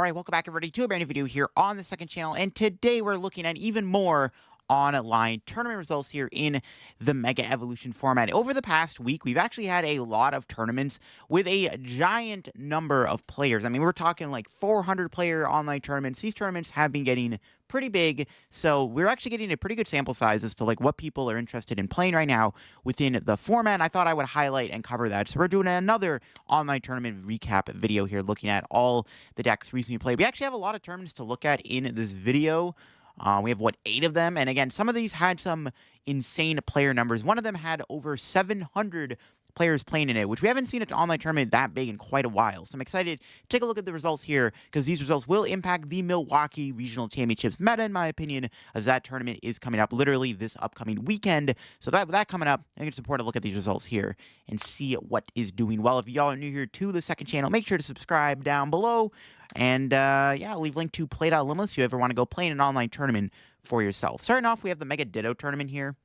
Alright, welcome back everybody to a brand new video here on the second channel, and today we're looking at even more online tournament results here in the Mega Evolution format. Over the past week, we've actually had a lot of tournaments with a giant number of players. I mean, we're talking like 400 player online tournaments. These tournaments have been getting pretty big, so we're actually getting a pretty good sample size as to like what people are interested in playing right now within the format. I thought I would highlight and cover that. So we're doing another online tournament recap video here, looking at all the decks recently played. We actually have a lot of tournaments to look at in this video. We have, 8 of them? And again, some of these had some insane player numbers. One of them had over 700 players playing in it, which we haven't seen an online tournament that big in quite a while. So I'm excited to take a look at the results here, because these results will impact the Milwaukee Regional Championships meta, in my opinion, as that tournament is coming up literally this upcoming weekend. So that coming up, I think it's important to look at these results here and see what is doing well. If y'all are new here to the second channel, make sure to subscribe down below. And yeah, I'll leave a link to Play.Limitless if you ever want to go play in an online tournament for yourself. Starting off, we have the Mega Ditto tournament here,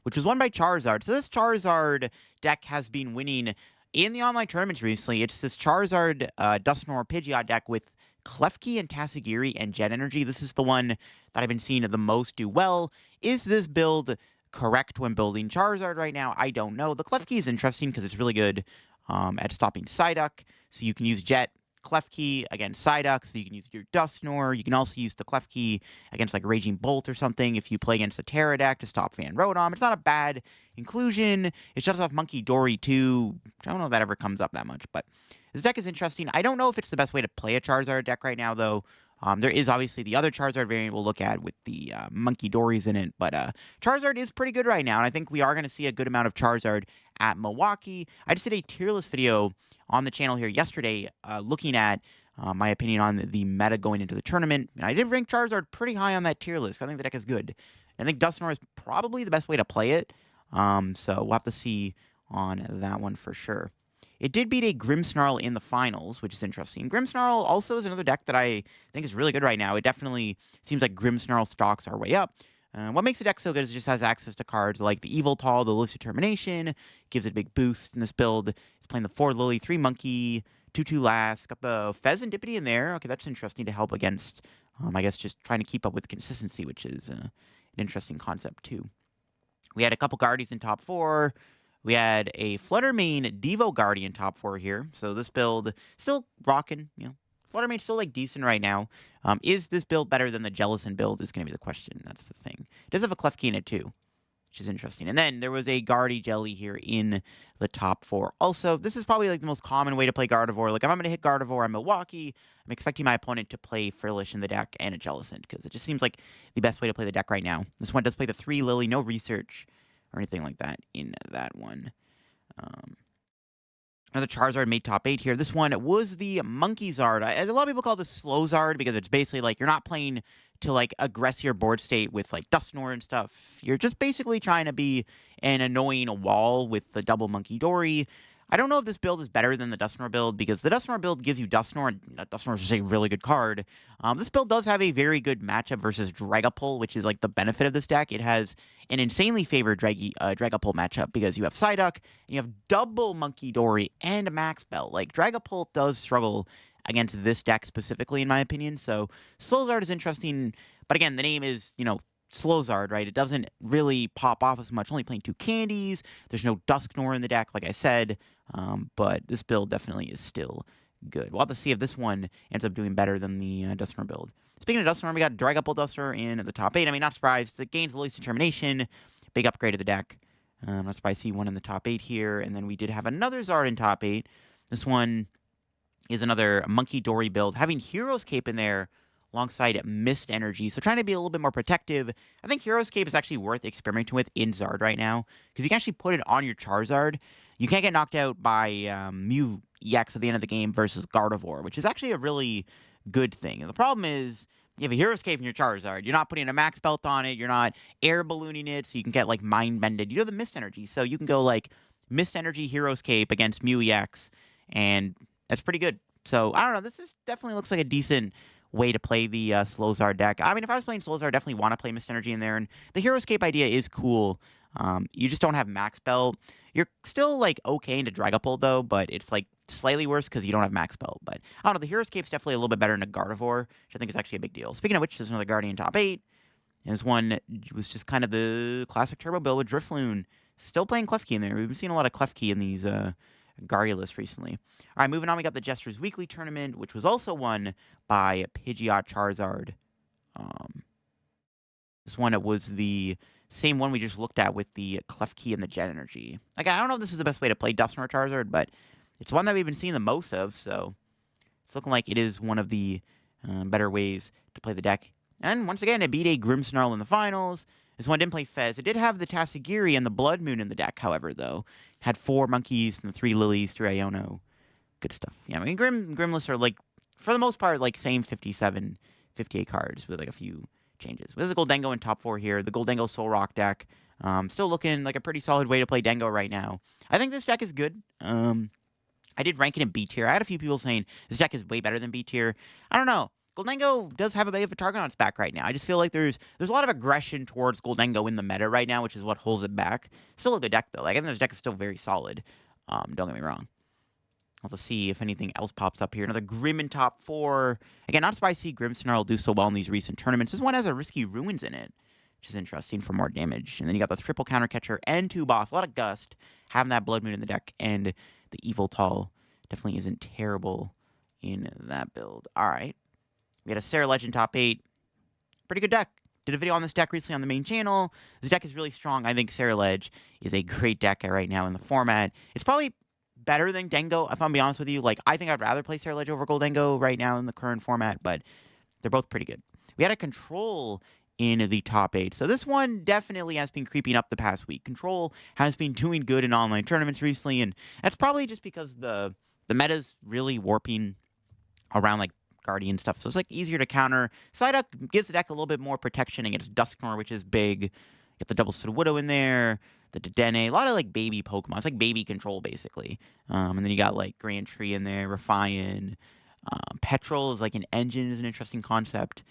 which was won by Charizard. So this Charizard deck has been winning in the online tournaments recently. It's this Charizard Dusknoir Pidgeot deck with Klefki and Tatsugiri and Jet Energy. This is the one that I've been seeing the most do well. Is this build correct when building Charizard right now? I don't know. The Klefki is interesting because it's really good at stopping Psyduck. So you can use Jet Klefki against Psyduck, so you can use your Dusknoir. You can also use the Klefki against like Raging Bolt or something if you play against a Terra deck to stop Van Rotom. It's not a bad inclusion. It shuts off Monkey Dory too. I don't know if that ever comes up that much, but this deck is interesting. I don't know if it's the best way to play a Charizard deck right now, though. There is obviously the other Charizard variant we'll look at with the Monkey Dories in it, but Charizard is pretty good right now, and I think we are going to see a good amount of Charizard at Milwaukee. I just did a tier list video on the channel here yesterday looking at my opinion on the meta going into the tournament, and I did rank Charizard pretty high on that tier list. I think the deck is good. I think Dusknoir is probably the best way to play it, so we'll have to see on that one for sure. It did beat a Grimmsnarl in the finals, which is interesting. Grimmsnarl also is another deck that I think is really good right now. It definitely seems like Grimmsnarl stocks are way up. What makes the deck so good is it just has access to cards like the Yveltal, the Elusive Termination, gives it a big boost in this build. It's playing the 4 Lily, 3 Monkey, 2/2 Last, got the Pheasantipity in there. Okay, that's interesting to help against, I guess, just trying to keep up with consistency, which is an interesting concept too. We had a couple Guardians in top 4. We had a Fluttermane Devo Guardian top 4 here. So this build still rocking, Fluttermane's still like decent right now. Is this build better than the Jellicent build is going to be the question. That's the thing. It does have a Klefki in it too, which is interesting. And then there was a Gardevoir here in the top 4. Also, this is probably like the most common way to play Gardevoir. Like if I'm going to hit Gardevoir on Milwaukee, I'm expecting my opponent to play Frillish in the deck and a Jellicent, because it just seems like the best way to play the deck right now. This one does play the 3 Lily, no research or anything like that in that one. Another Charizard made top 8 here. This one was the Monkey Zard. A lot of people call this Slow Zard because it's basically like you're not playing to like aggress your board state with like Dusknoir and stuff. You're just basically trying to be an annoying wall with the double Monkey Dory. I don't know if this build is better than the Dusknoir build, because the Dusknoir build gives you Dusknoir. Dusknoir is just a really good card. This build does have a very good matchup versus Dragapult, which is like the benefit of this deck. It has an insanely favored Dragapult matchup because you have Psyduck, and you have double Monkey Dory and Max Belt. Like, Dragapult does struggle against this deck specifically, in my opinion. So, Slowzard is interesting, but again, the name is, Slowzard, right? It doesn't really pop off as much. Only playing 2 candies. There's no Dusknoir in the deck, like I said. But this build definitely is still good. We'll have to see if this one ends up doing better than the Dusknoir build. Speaking of Dusknoir, we got Dragapult Duster in the top 8. I mean, not surprised. It gains Elusive Determination. Big upgrade of the deck. Not surprised to see one in the top 8 here. And then we did have another Zard in top 8. This one is another Monkey Dory build, having Hero's Cape in there alongside Mist Energy. So trying to be a little bit more protective. I think Hero's Cape is actually worth experimenting with in Zard right now, because you can actually put it on your Charizard. You can't get knocked out by Mew EX at the end of the game versus Gardevoir, which is actually a really good thing. And the problem is, you have a Hero's Cape in your Charizard. You're not putting a Max Belt on it. You're not air ballooning it, so you can get like Mind Bended. You have the Mist Energy, so you can go like Mist Energy Hero's Cape against Mew EX, and that's pretty good. So I don't know. This definitely looks like a decent way to play the Slowzar deck. I mean, if I was playing Slowzar, I definitely want to play Mist Energy in there, and the Hero Escape idea is cool. You just don't have Max Belt. You're still, like, okay into Dragapult, though, but it's, like, slightly worse because you don't have Max Belt. But, I don't know, the Hero Escape's definitely a little bit better than a Gardevoir, which I think is actually a big deal. Speaking of which, there's another Guardian top 8. And this one was just kind of the classic Turbo build with Drifloon. Still playing Klefki in there. We've been seeing a lot of Klefki in these Garrulus recently. All right, moving on, we got the Jester's Weekly Tournament, which was also won by Pidgeot Charizard. This one, it was the same one we just looked at with the Klefki and the Jet Energy. Like, I don't know if this is the best way to play Dusknoir Charizard, but it's one that we've been seeing the most of, so it's looking like it is one of the better ways to play the deck. And once again, it beat a Grimmsnarl in the finals. This one didn't play Fez. It did have the Tassagiri and the Blood Moon in the deck, however, though. Had 4 monkeys and 3 lilies, 3 Iono. Good stuff. Yeah, I mean, Grimless are, like, for the most part, like, same 57, 58 cards with, like, a few changes. This is a Goldengo in top 4 here. The Goldengo Solrock deck. Still looking like a pretty solid way to play Dengo right now. I think this deck is good. I did rank it in B tier. I had a few people saying this deck is way better than B tier. I don't know. Goldengo does have a bit of a target on its back right now. I just feel like there's a lot of aggression towards Goldengo in the meta right now, which is what holds it back. Still a good deck, though. Like, I think this deck is still very solid. Don't get me wrong. Let's see if anything else pops up here. Another Grim in top 4. Again, not surprised to see Grimmsnarl do so well in these recent tournaments. This one has a Risky Ruins in it, which is interesting for more damage. And then you got the triple counter catcher and 2 boss. A lot of Gust. Having that Blood Moon in the deck and the Yveltal definitely isn't terrible in that build. All right. We had a Sarah Legend top 8. Pretty good deck. Did a video on this deck recently on the main channel. This deck is really strong. I think Sarah Ledge is a great deck right now in the format. It's probably better than Dengo, if I'm being honest with you. Like, I think I'd rather play Sarah Ledge over Goldengo right now in the current format, but they're both pretty good. We had a Control in the top 8. So this one definitely has been creeping up the past week. Control has been doing good in online tournaments recently, and that's probably just because the meta's really warping around, like, Guardian stuff, so it's, like, easier to counter. Psyduck gives the deck a little bit more protection against Dusknoir, which is big. Get the double Sudowoodo in there, the Dedenne, a lot of, like, baby Pokemon. It's like baby Control, basically. And then you got, like, Grand Tree in there, Refian. Petrol is, like, an engine is an interesting concept.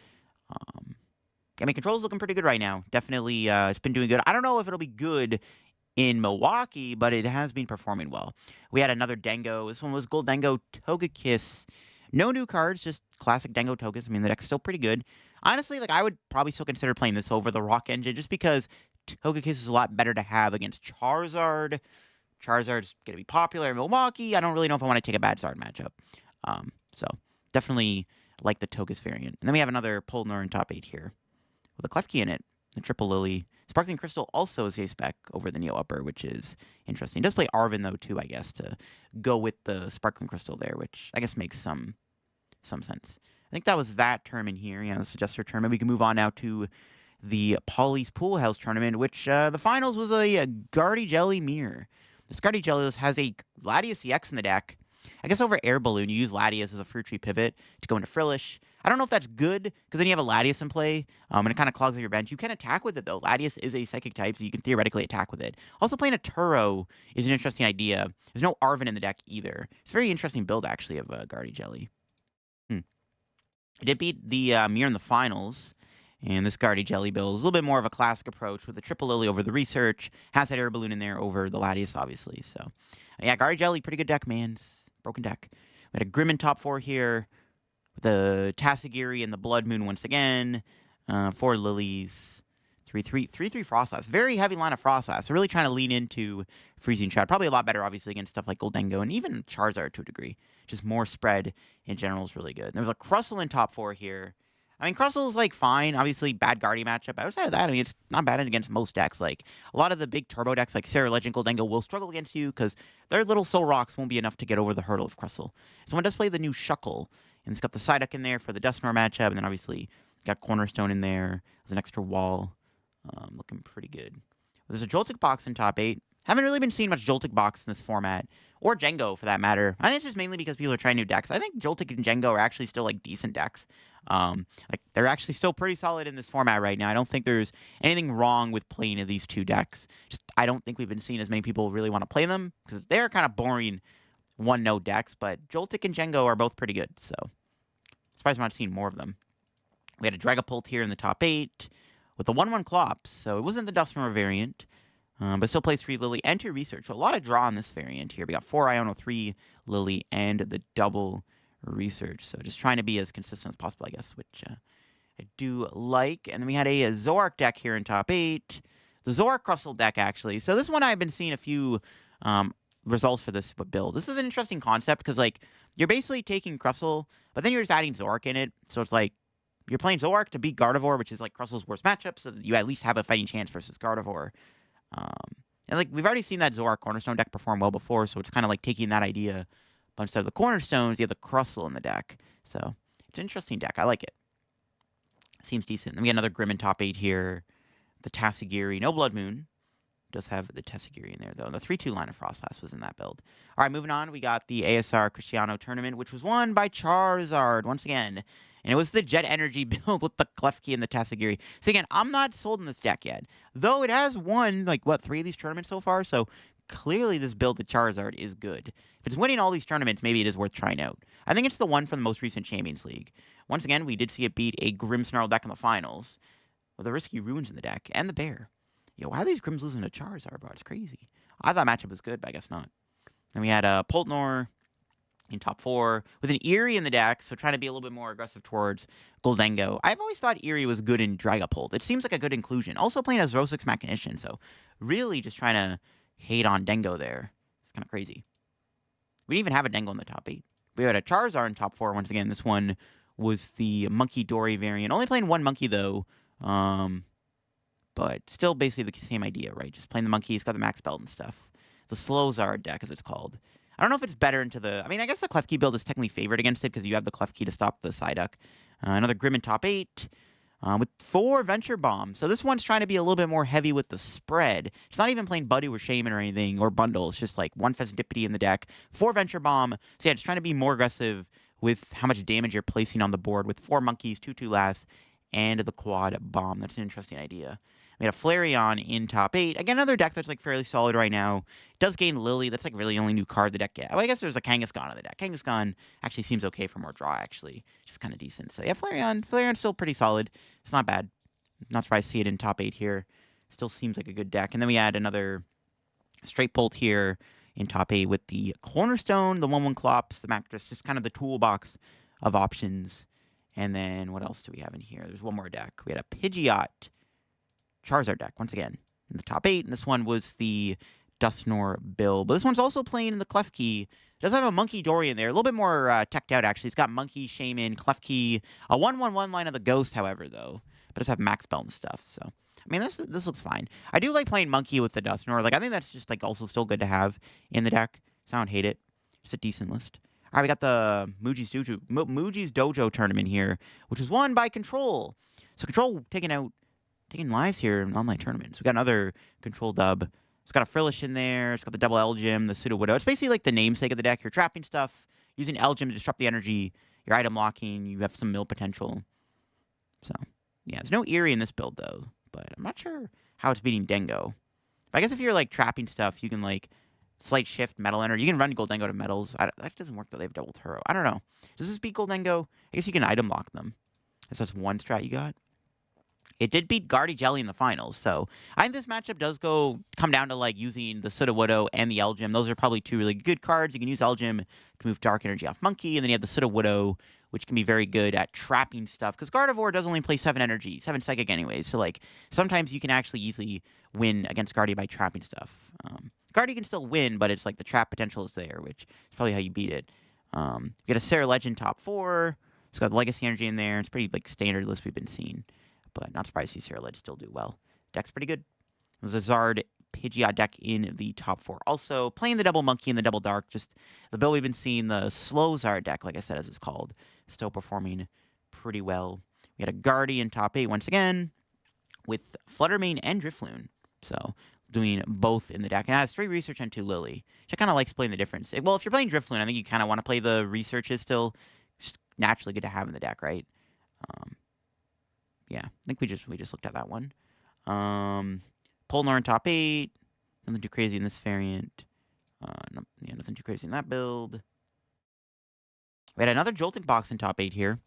I mean, Control's looking pretty good right now. Definitely, it's been doing good. I don't know if it'll be good in Milwaukee, but it has been performing well. We had another Dengo. This one was Goldengo Togekiss. No new cards, just classic Dengo Togekiss. I mean, the deck's still pretty good. Honestly, like, I would probably still consider playing this over the Rock Engine, just because Togekiss is a lot better to have against Charizard. Charizard's going to be popular in Milwaukee. I don't really know if I want to take a bad Zard matchup. So, definitely like the Togekiss variant. And then we have another Polnar in top 8 here, with a Klefki in it, the Triple Lily. Sparkling Crystal also is a spec over the Neo Upper, which is interesting. It does play Arven, though, too, I guess, to go with the Sparkling Crystal there, which I guess makes some sense. I think that was that tournament here. Yeah, the Suggester tournament. We can move on now to the Polly's Pool House tournament, which the finals was a Gardy-Jelly Mirror. This Gardy-Jelly has a Latias EX in the deck. I guess over Air Balloon, you use Latias as a Fruit Tree pivot to go into Frillish. I don't know if that's good, because then you have a Latias in play, and it kind of clogs up your bench. You can attack with it, though. Latias is a Psychic type, so you can theoretically attack with it. Also, playing a Turo is an interesting idea. There's no Arven in the deck, either. It's a very interesting build, actually, of Gardy-Jelly. It did beat the Mirror in the finals, and this Gardy-Jelly build is a little bit more of a classic approach with the Triple Lily over the Research. Has that Air Balloon in there over the Latias, obviously. So, yeah, Gardy-Jelly, pretty good deck, man. It's a broken deck. We had a Grim in top 4 here, with the Tassagiri and the Blood Moon once again. 4 Lilies. 3/3 Frostlass. Very heavy line of Frostlass. So really trying to lean into Freezing Shroud. Probably a lot better, obviously, against stuff like Goldengo and even Charizard to a degree. Just more spread in general is really good. There's a Crustle in top 4 here. I mean, Crustle's, like, fine. Obviously, bad Guardian matchup. Outside of that, I mean, it's not bad against most decks. Like, a lot of the big turbo decks, like Sarah Legend, Goldengo, will struggle against you because their little Soul Rocks won't be enough to get over the hurdle of Crustle. Someone does play the new Shuckle, and it's got the Psyduck in there for the Dusknoir matchup, and then obviously got Cornerstone in there as an extra wall. Looking pretty good. There's a Joltik box in top 8. Haven't really been seeing much Joltik box in this format, or Jengo for that matter. I think it's just mainly because people are trying new decks. I think Joltik and Jengo are actually still, like, decent decks. Like, they're actually still pretty solid in this format right now. I don't think there's anything wrong with playing these two decks. Just, I don't think we've been seeing as many people really want to play them, because they're kind of boring one-note decks, but Joltik and Jengo are both pretty good, so Surprised I'm not seeing more of them. We had a Dragapult here in the top 8 with the 1/1 Clops, so it wasn't the Dusknoir variant, but still plays 3 Lily and 2 Research. So a lot of draw on this variant here. We got 4 Iono, 3 Lily, and the double Research. So just trying to be as consistent as possible, I guess, which I do like. And then we had a Zoroark deck here in top 8. The Zoroark Crustle deck, actually. So this one I've been seeing a few results for this build. This is an interesting concept because, like, you're basically taking Crustle, but then you're just adding Zoroark in it. So it's like you're playing Zoroark to beat Gardevoir, which is like Crustle's worst matchup, so that you at least have a fighting chance versus Gardevoir. And like we've already seen that Zoroark Cornerstone deck perform well before, so it's kind of like taking that idea, but instead of the Cornerstones, you have the Crustle in the deck. So it's an interesting deck. I like it. Seems decent. Then we got another Grim in top 8 here. The Tatsugiri, no Blood Moon. Does have the Tatsugiri in there, though. The 3/2 line of Frostlass was in that build. All right, moving on. We got the ASR Cristiano tournament, which was won by Charizard once again. And it was the Jet Energy build with the Klefki and the Tatsugiri. So again, I'm not sold on this deck yet. Though it has won, like, what, 3 of these tournaments so far? So clearly this build with Charizard is good. If it's winning all these tournaments, maybe it is worth trying out. I think it's the one from the most recent Champions League. Once again, we did see it beat a Grimmsnarl deck in the finals. With the Risky Ruins in the deck, and the Bear. Yo, why are these Grims losing to Charizard, bro? It's crazy. I thought matchup was good, but I guess not. Then we had Poltnor in top 4, with an Eerie in the deck, so trying to be a little bit more aggressive towards Goldengo. I've always thought Eerie was good in Dragapult. It seems like a good inclusion. Also playing as Rosix Machinician, so really just trying to hate on Dengo there. It's kind of crazy. We didn't even have a Dengo in the top 8. We had a Charizard in top 4 once again. This one was the Monkey Dory variant. Only playing one Monkey, though. But still basically the same idea, right? Just playing the monkey, it's got the max belt and stuff. The Slowzard deck, as it's called. I don't know if it's better into the... I mean, I guess the Klefki build is technically favored against it because you have the Klefki to stop the Psyduck. Another Grim in top 8 with 4 Venture Bombs. So this one's trying to be a little bit more heavy with the spread. It's not even playing Buddy or Shaman or anything, or Bundle. It's just like 1 Pheasantipity in the deck, 4 Venture Bomb. So yeah, just trying to be more aggressive with how much damage you're placing on the board with 4 monkeys, 2 Tulas, and the Quad Bomb. That's an interesting idea. We had a Flareon in top 8. Again, another deck that's like fairly solid right now. It does gain Lily. That's like really the only new card the deck gets. Well, I guess there's a Kangaskhan in the deck. Kangaskhan actually seems okay for more draw, actually. Just kind of decent. So yeah, Flareon's still pretty solid. It's not bad. Not surprised to see it in top 8 here. Still seems like a good deck. And then we had another Straight Bolt here in top 8 with the Cornerstone, the 1/1 Clops, the Mactress, just kind of the toolbox of options. And then what else do we have in here? There's one more deck. We had a Pidgeot Charizard deck, once again, in the top 8. And this one was the Dusknoir build. But this one's also playing in the Klefki. It does have a Monkey Dory in there. A little bit more teched out, actually. It's got Monkey, Shaman, Klefki. A 1/1/1 line of the Ghost, however, though. But it does have Max Belt and stuff, so... I mean, this looks fine. I do like playing Monkey with the Dusknoir. Like, I think that's just, like, also still good to have in the deck. So I don't hate it. It's a decent list. All right, we got the Muji's Dojo tournament here, which was won by Control. So Control taking lives here in online tournaments. We got another Control dub. It's got a Frillish in there. It's got the double Elgym, the Sudowoodo. It's basically like the namesake of the deck. You're trapping stuff, using Elgym to disrupt the energy. You're item locking. You have some mill potential. So, yeah, there's no Eerie in this build, though. But I'm not sure how it's beating Dengo. But I guess if you're, like, trapping stuff, you can, like, slight shift Metal Energy. You can run Goldengo to Metals. That doesn't work, though. They have double Turo. I don't know. Does this beat Goldengo? I guess you can item lock them. That's one strat you got. It did beat Jelly in the finals, so I think this matchup does come down to like using the Sudowoodo and the Elgym. Those are probably 2 really good cards. You can use Elgym to move Dark Energy off Monkey, and then you have the Sudowoodo, which can be very good at trapping stuff, because Gardevoir does only play 7 Energy, 7 Psychic anyways, so like sometimes you can actually easily win against Guardy by trapping stuff. Guardy can still win, but it's like the trap potential is there, which is probably how you beat it. You got a Sarah Legend top 4. It's got Legacy Energy in there. It's pretty like standard list we've been seeing. But not surprised to see Sarah Ledge still do well. Deck's pretty good. There's a Zard Pidgeot deck in the top 4. Also, playing the double Monkey and the double Dark. Just the build we've been seeing, the slow Zard deck, like I said, as it's called, still performing pretty well. We had a Guardian top 8 once again with Fluttermane and Drifloon. So, doing both in the deck. And it has 3 Research and 2 Lily. Which I kind of like playing the difference. Well, if you're playing Drifloon, I think you kind of want to play the Researches still. Just naturally good to have in the deck, right? Yeah, I think we just looked at that one. Polnar in top 8. Nothing too crazy in this variant. Nothing too crazy in that build. We had another Jolting Box in top 8 here.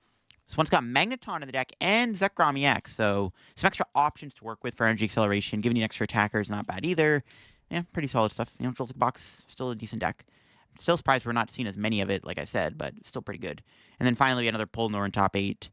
This one's got Magneton in the deck and Zekrom EX, so some extra options to work with for energy acceleration. Giving you an extra attacker is not bad either. Yeah, pretty solid stuff. Joltik Box, still a decent deck. Still surprised we're not seeing as many of it, like I said, but still pretty good. And then finally, another Polnor in top 8.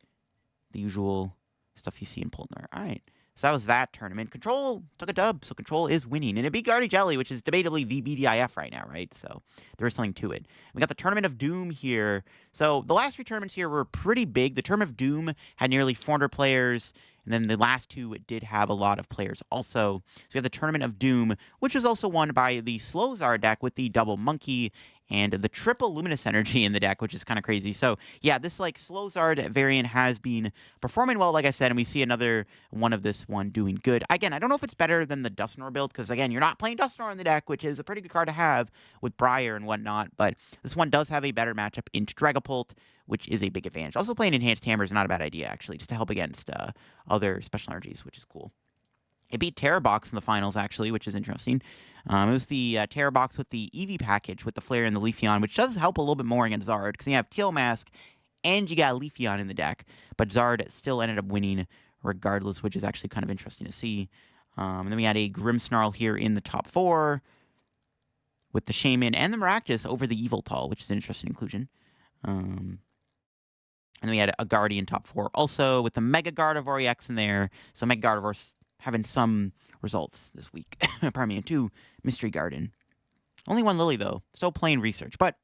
The usual stuff you see in Polnor. All right. So that was that tournament. Control took a dub, so Control is winning. And it beat Guardy Jelly, which is debatably the BDIF right now, right? So there is something to it. We got the Tournament of Doom here. So the last 3 tournaments here were pretty big. The Tournament of Doom had nearly 400 players. And then the last 2 did have a lot of players also. So we have the Tournament of Doom, which was also won by the Slowzar deck with the double monkey and the triple Luminous Energy in the deck, which is kind of crazy. So yeah, this like Slowzard variant has been performing well, like I said, and we see another one of this one doing good. Again, I don't know if it's better than the Dusknoir build, because again, you're not playing Dusknoir in the deck, which is a pretty good card to have with Briar and whatnot, but this one does have a better matchup into Dragapult, which is a big advantage. Also playing Enhanced Hammer is not a bad idea, actually, just to help against other special energies, which is cool. It beat Terrabox in the finals, actually, which is interesting. It was the Terrabox with the Eevee package with the Flare and the Leafeon, which does help a little bit more against Zard, because you have Teal Mask and you got Leafeon in the deck. But Zard still ended up winning regardless, which is actually kind of interesting to see. And then we had a Grimmsnarl here in the top 4 with the Shaman and the Maractus over the Yveltal, which is an interesting inclusion. And then we had a Guardian top 4 also with the Mega Gardevoir EX in there. So Mega Gardevoir having some results this week. Pardon me, and 2 Mystery Garden. Only 1 Lily, though. Still playing Research. But,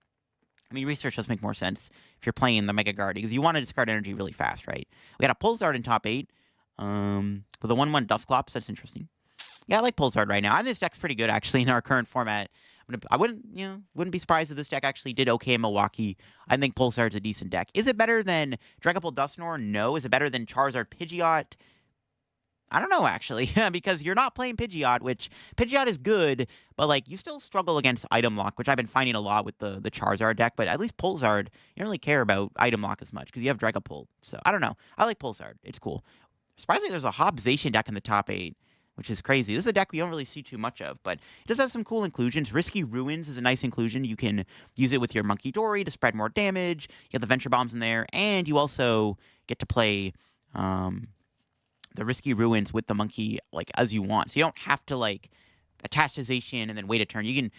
I mean, Research does make more sense if you're playing the Mega Guardian, because you want to discard energy really fast, right? We got a Pulsar in top 8. With a 1/1 Dusclops. That's interesting. Yeah, I like Pulsar right now. I think this deck's pretty good, actually, in our current format. I wouldn't be surprised if this deck actually did okay in Milwaukee. I think Pulsar's a decent deck. Is it better than Dragapult Dusknoir? No. Is it better than Charizard Pidgeot? I don't know, actually, because you're not playing Pidgeot, which Pidgeot is good, but like you still struggle against item lock, which I've been finding a lot with the Charizard deck. But at least Pulsar, you don't really care about item lock as much because you have Dragapult. So I don't know. I like Pulsar. It's cool. Surprisingly, there's a Hobbzation deck in the top 8, which is crazy. This is a deck we don't really see too much of, but it does have some cool inclusions. Risky Ruins is a nice inclusion. You can use it with your Monkey Dory to spread more damage. You have the Venture Bombs in there, and you also get to play the Risky Ruins with the monkey like as you want. So you don't have to like attach to Zacian and then wait a turn. You can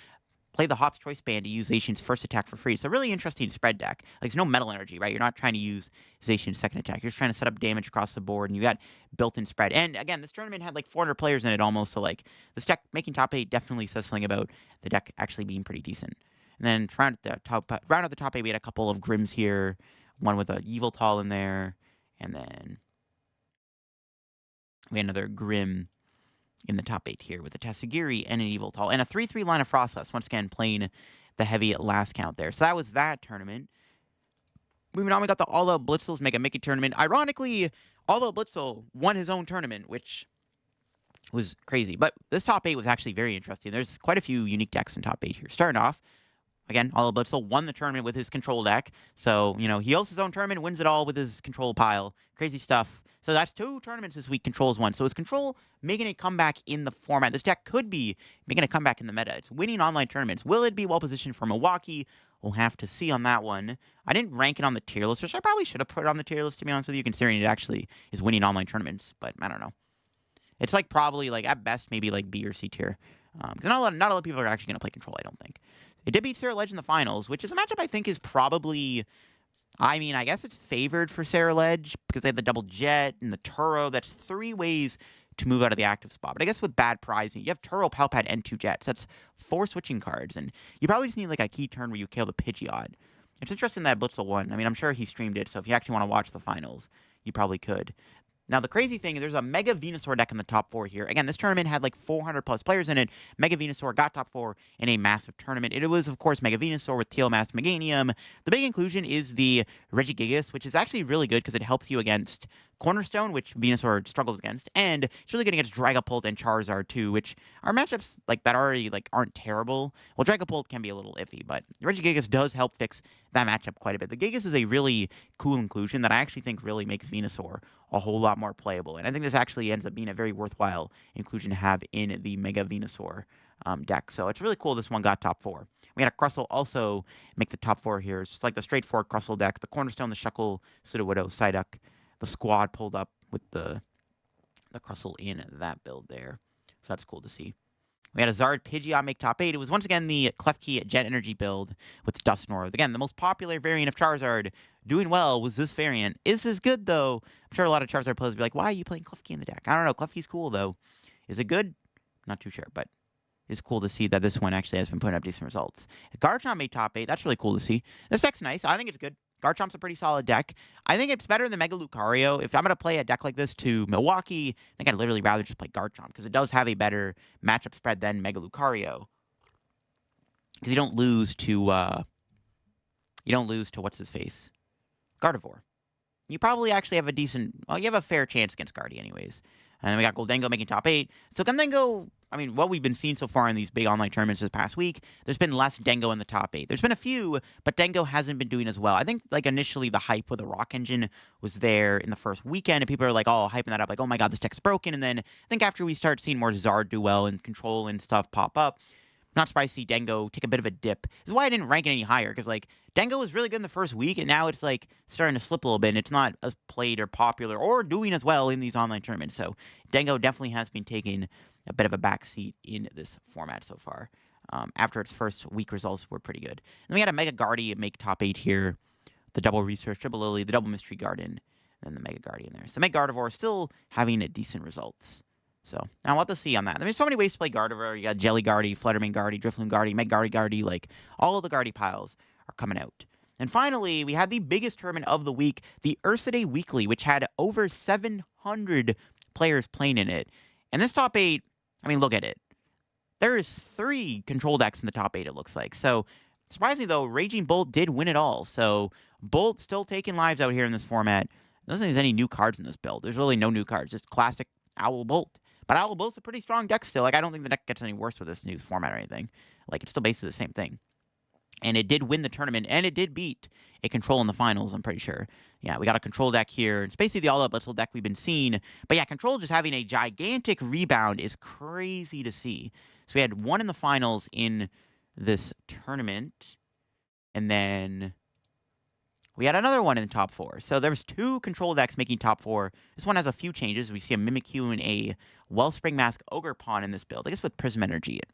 play the Hop's Choice Band to use Zacian's first attack for free. It's a really interesting spread deck. Like, there's no metal energy, right? You're not trying to use Zacian's second attack. You're just trying to set up damage across the board, and you got built-in spread. And again, this tournament had like 400 players in it almost, so like this deck making top 8 definitely says something about the deck actually being pretty decent. And then round out the top 8, we had a couple of Grims here, one with a Yveltal in there, and then we had another Grim in the top 8 here with a Tatsugiri and an Yveltal. And a 3/3 line of Frostlass, once again playing the heavy last count there. So that was that tournament. Moving on, we got the All Out Blitzel's Mega Mickey tournament. Ironically, All Out Blitzel won his own tournament, which was crazy. But this top 8 was actually very interesting. There's quite a few unique decks in top 8 here. Starting off, again, All Out Blitzel won the tournament with his control deck. So, he hosts his own tournament, wins it all with his control pile. Crazy stuff. So that's 2 tournaments this week Control's won. So is Control making a comeback in the format? This deck could be making a comeback in the meta. It's winning online tournaments. Will it be well-positioned for Milwaukee? We'll have to see on that one. I didn't rank it on the tier list, which I probably should have put it on the tier list, to be honest with you, considering it actually is winning online tournaments. But I don't know. It's like probably, like, at best, maybe like B or C tier. Because not a lot of people are actually going to play Control, I don't think. It did beat Sarah Ledge in the finals, which is a matchup I think is probably... I mean, I guess it's favored for Sarah Ledge because they have the double jet and the Turo. That's 3 ways to move out of the active spot. But I guess with bad pricing, you have Turo, Palpad, and 2 jets. That's 4 switching cards. And you probably just need like a key turn where you kill the Pidgeot. It's interesting that Blitzel won. I mean, I'm sure he streamed it. So if you actually want to watch the finals, you probably could. Now, the crazy thing is there's a Mega Venusaur deck in the top 4 here. Again, this tournament had like 400-plus players in it. Mega Venusaur got top 4 in a massive tournament. It was, of course, Mega Venusaur with Teal Mask Meganium. The big inclusion is the Regigigas, which is actually really good because it helps you against Cornerstone, which Venusaur struggles against, and it's really good against Dragapult and Charizard too, which are matchups like that already like aren't terrible. Well, Dragapult can be a little iffy, but Regigigas does help fix that matchup quite a bit. The Gigas is a really cool inclusion that I actually think really makes Venusaur a whole lot more playable, and I think this actually ends up being a very worthwhile inclusion to have in the Mega Venusaur deck. So it's really cool this one got top 4. We had a Crustle also make the top 4 here. It's just like the straightforward Crustle deck. The Cornerstone, the Shuckle, Sudowoodo, Psyduck. The squad pulled up with the Crustle in that build there. So that's cool to see. We had a Zard Pidgeot make top 8. It was once again the Klefki Jet Energy build with Dusknoir. Again, the most popular variant of Charizard doing well was this variant. Is this good, though? I'm sure a lot of Charizard players will be like, why are you playing Klefki in the deck? I don't know. Klefki's cool, though. Is it good? Not too sure, but it's cool to see that this one actually has been putting up decent results. Garchomp made top 8. That's really cool to see. This deck's nice. I think it's good. Garchomp's a pretty solid deck. I think it's better than Mega Lucario. If I'm going to play a deck like this to Milwaukee, I think I'd literally rather just play Garchomp because it does have a better matchup spread than Mega Lucario. Because you don't lose to what's his face, Gardevoir. You probably actually have a decent. Well, you have a fair chance against Guardy, anyways. And then we got Goldengo making top 8. So Goldengo, I mean, what we've been seeing so far in these big online tournaments this past week, there's been less Dengo in the top 8. There's been a few, but Dengo hasn't been doing as well. I think, like, initially the hype with the Rock Engine was there in the first weekend, and people are, like, all hyping that up, like, oh my god, this deck's broken. And then I think after we start seeing more Zard do well and Control and stuff pop up, not surprised to see Dengo take a bit of a dip. This is why I didn't rank it any higher, because, like, Dengo was really good in the first week, and now it's, like, starting to slip a little bit, and it's not as played or popular or doing as well in these online tournaments. So Dengo definitely has been taking a bit of a backseat in this format so far. After its first week results were pretty good. And we had a Mega Guardy make top 8 here. The double Research, Triple Lily, the double Mystery Garden, and the Mega Guardian there. So Mega Gardevoir still having decent results. So, now we'll have to see on that. There's so many ways to play Gardevoir. You got Jelly Guardy, Flutterman Guardy, Drifloon Guardy, Meg Guardy, like, all of the Guardy piles are coming out. And finally, we had the biggest tournament of the week, the Ursa Day Weekly, which had over 700 players playing in it. And this top 8, I mean, look at it. There is 3 control decks in the top 8, it looks like. So, surprisingly, though, Raging Bolt did win it all. So, Bolt still taking lives out here in this format. I don't think there's any new cards in this build. There's really no new cards, just classic Owl Bolt. But Owl Bolt's a pretty strong deck still. Like, I don't think the deck gets any worse with this new format or anything. Like, it's still basically the same thing. And it did win the tournament, and it did beat a Control in the finals, I'm pretty sure. Yeah, we got a Control deck here. It's basically the all-out Blitzle deck we've been seeing. But yeah, Control just having a gigantic rebound is crazy to see. So we had one in the finals in this tournament. And then we had another one in the top 4. So there was 2 Control decks making top 4. This one has a few changes. We see a Mimikyu and a Wellspring Mask Ogerpon in this build. I guess with Prism Energy, it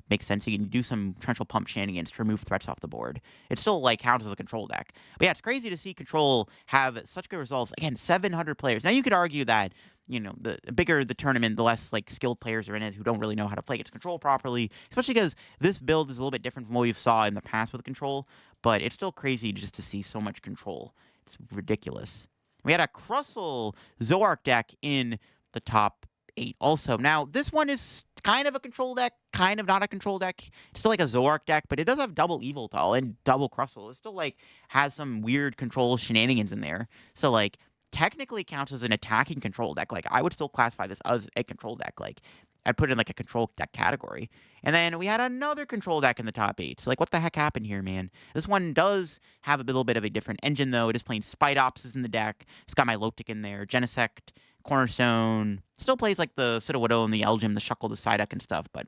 makes sense. You can do some Torrential Pump shenanigans to remove threats off the board. It still, like, counts as a Control deck. But yeah, it's crazy to see Control have such good results. Again, 700 players. Now, you could argue that, you know, the bigger the tournament, the less, like, skilled players are in it who don't really know how to play against Control properly. Especially because this build is a little bit different from what we've saw in the past with Control. But it's still crazy just to see so much Control. It's ridiculous. We had a Crustle Zoroark deck in the top 8 also. Now, this one is kind of a Control deck, kind of not a Control deck. It's still like a Zoroark deck, but it does have double Yveltal and double Crustle. It still, like, has some weird Control shenanigans in there. So, like, technically counts as an attacking Control deck. Like, I would still classify this as a Control deck. Like, I'd put it in, like, a Control deck category. And then we had another Control deck in the top 8. So, like, what the heck happened here, man? This one does have a little bit of a different engine, though. It is playing Spidops in the deck. It's got my Milotic in there, Genesect, Cornerstone. Still plays, like, the Sudowoodo and the Elgyem, the Shuckle, the Psyduck and stuff, but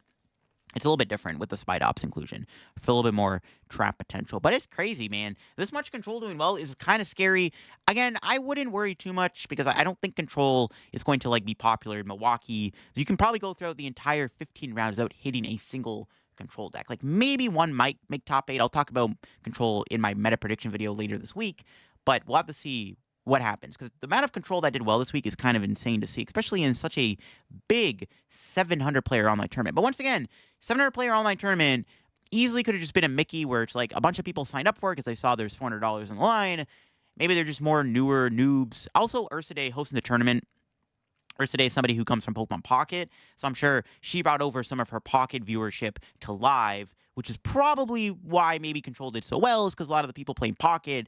it's a little bit different with the Spidops inclusion for a little bit more trap potential. But it's crazy, man. This much Control doing well is kind of scary. Again, I wouldn't worry too much because I don't think Control is going to, like, be popular in Milwaukee. You can probably go throughout the entire 15 rounds without hitting a single Control deck. Like, maybe one might make top 8. I'll talk about Control in my meta prediction video later this week, but we'll have to see what happens, because the amount of Control that did well this week is kind of insane to see, especially in such a big 700-player online tournament. But once again, 700-player online tournament easily could have just been a Mickey where it's like a bunch of people signed up for it because they saw there's $400 in the line. Maybe they're just more newer noobs. Also, Ursa Day hosting the tournament. Ursa Day is somebody who comes from Pokemon Pocket, so I'm sure she brought over some of her Pocket viewership to Live, which is probably why maybe Control did so well, is because a lot of the people playing Pocket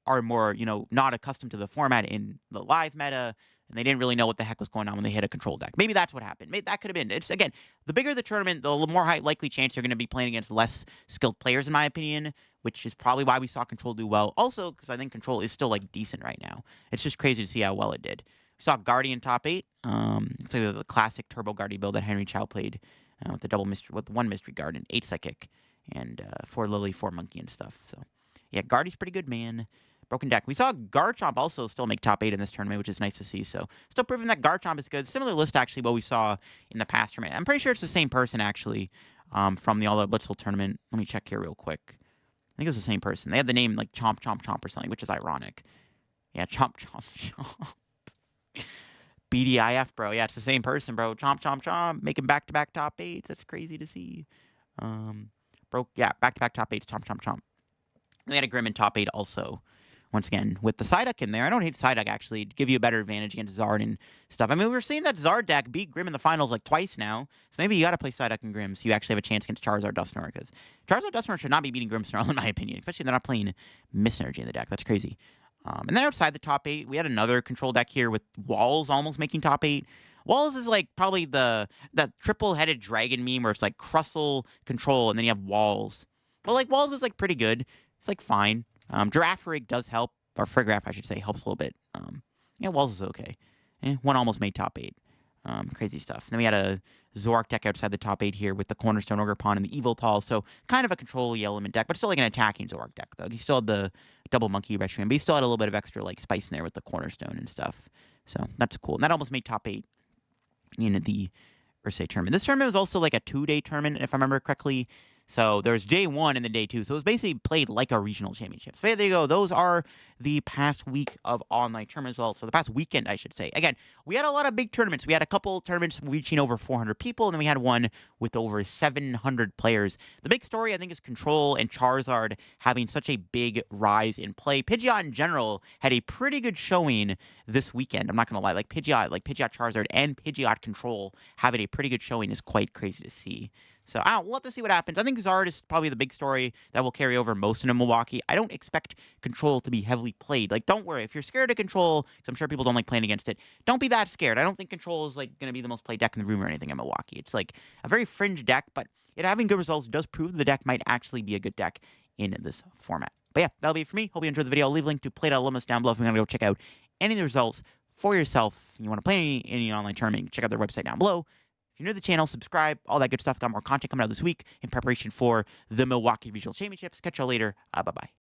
are more, you know, not accustomed to the format in the Live meta, and they didn't really know what the heck was going on when they hit a Control deck. Maybe that's what happened. Maybe that could have been. It's, again, the bigger the tournament, the more likely chance you're going to be playing against less skilled players, in my opinion, which is probably why we saw Control do well. Also, because I think Control is still, like, decent right now. It's just crazy to see how well it did. We saw Guardian top 8. It's like the classic Turbo Guardy build that Henry Chow played with the double mystery, with one mystery guard and 8 psychic, and 4 Lily, 4 monkey and stuff. So yeah, Guardy's pretty good, man. Broken deck. We saw Garchomp also still make top 8 in this tournament, which is nice to see. So still proving that Garchomp is good. Similar list actually what we saw in the past tournament. I'm pretty sure it's the same person actually from the All Out Blitzle tournament. Let me check here real quick. I think it was the same person. They had the name like Chomp Chomp Chomp or something, which is ironic. Yeah, Chomp Chomp Chomp. BDIF, bro. Yeah, it's the same person, bro. Chomp Chomp Chomp, making back-to-back top 8s. That's crazy to see. Yeah, back-to-back top 8s. Chomp Chomp Chomp. We had a Grim in top 8 also. Once again, with the Psyduck in there. I don't hate Psyduck, actually. To give you a better advantage against Zard and stuff. I mean, we're seeing that Zard deck beat Grim in the finals like twice now. So maybe you got to play Psyduck and Grim so you actually have a chance against Charizard Dusknoir. Because Charizard Dusknoir should not be beating Grimmsnarl, in my opinion. Especially if they're not playing Mist Energy in the deck. That's crazy. And then outside the top 8, we had another control deck here with Walls almost making top 8. Walls is like probably that triple-headed dragon meme where it's like Crustle, Control, and then you have Walls. But like Walls is like pretty good. It's like fine. Girafarig does help, or Frigoraph, I should say, helps a little bit. Yeah, Walls is okay. One almost made top 8. Crazy stuff. Then we had a Zoroark deck outside the top 8 here with the Cornerstone Ogerpon and the Yveltal, so kind of a control element deck, but still like an attacking Zoroark deck, though. He still had the double Monkey Reshiram, but he still had a little bit of extra like spice in there with the Cornerstone and stuff. So that's cool. And that almost made top 8 in the Ursay tournament. This tournament was also like a 2-day tournament, if I remember correctly. So there's day 1 and then day 2. So it was basically played like a regional championship. So there you go. Those are the past week of online tournament results. So the past weekend, I should say. Again, we had a lot of big tournaments. We had a couple tournaments reaching over 400 people, and then we had one with over 700 players. The big story, I think, is Control and Charizard having such a big rise in play. Pidgeot in general had a pretty good showing this weekend. I'm not going to lie. Like Pidgeot Charizard and Pidgeot Control having a pretty good showing is quite crazy to see. So we'll have to see what happens. I think Zard is probably the big story that will carry over most into Milwaukee. I don't expect Control to be heavily played. Like, don't worry. If you're scared of Control, because I'm sure people don't like playing against it, don't be that scared. I don't think Control is like going to be the most played deck in the room or anything in Milwaukee. It's like a very fringe deck, but it having good results does prove the deck might actually be a good deck in this format. But yeah, that'll be it for me. Hope you enjoyed the video. I'll leave a link to Played Alumnus down below if you want to go check out any of the results for yourself. If you want to play any online tournament, check out their website down below. If you're new to the channel, subscribe, all that good stuff. Got more content coming out this week in preparation for the Milwaukee Regional Championships. Catch y'all later. Bye-bye.